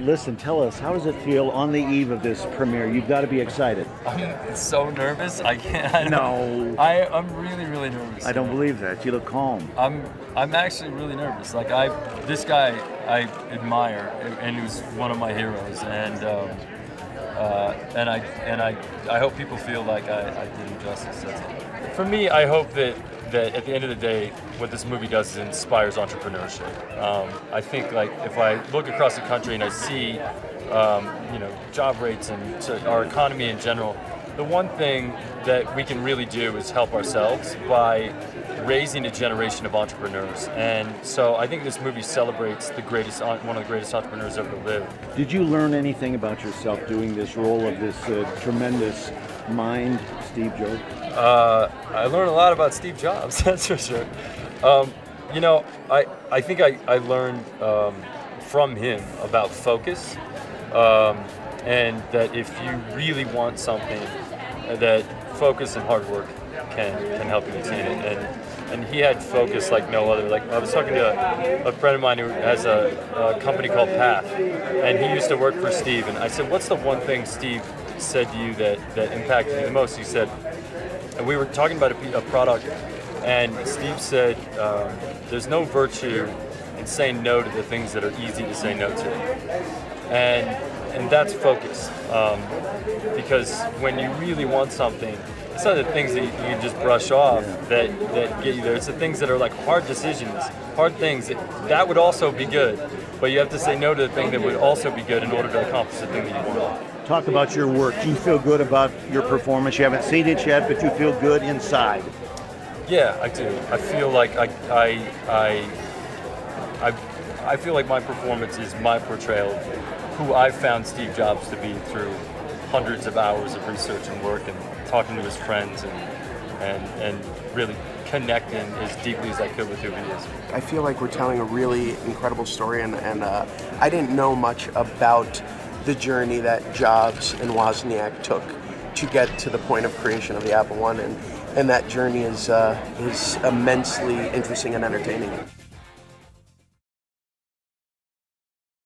listen, tell us, how does it feel on the eve of this premiere? You've got to be excited. I'm so nervous. I can't. No. I'm really, really nervous. I don't believe that. You look calm. I'm actually really nervous. Like this guy I admire, and he was one of my heroes, and I hope people feel like I did him justice. For me, I hope that at the end of the day, what this movie does is inspires entrepreneurship. I think, like, if I look across the country and I see, job rates and our economy in general, the one thing that we can really do is help ourselves by raising a generation of entrepreneurs. And so I think this movie celebrates one of the greatest entrepreneurs ever to live. Did you learn anything about yourself doing this role of this tremendous mind, Steve Jobs? I learned a lot about Steve Jobs, that's for sure. I think I learned from him about focus, and that if you really want something, that focus and hard work can help you attain it. And he had focus like no other. Like, I was talking to a friend of mine who has a company called Path, and he used to work for Steve. And I said, "What's the one thing Steve said to you that impacted you the most?" He said, and we were talking about a product, and Steve said, "There's no virtue in saying no to the things that are easy to say no to," and that's focus. Because when you really want something, it's not the things that you can just brush off that get you there. It's the things that are like hard decisions, hard things that would also be good, but you have to say no to the thing that would also be good in order to accomplish the thing that you want. Talk about your work. Do you feel good about your performance? You haven't seen it yet, but you feel good inside. Yeah, I do. I feel like I feel like my performance is my portrayal of who I found Steve Jobs to be through hundreds of hours of research and work and talking to his friends and really connecting as deeply as I could with who he is. I feel like we're telling a really incredible story, and I didn't know much about the journey that Jobs and Wozniak took to get to the point of creation of the Apple I, and that journey is immensely interesting and entertaining.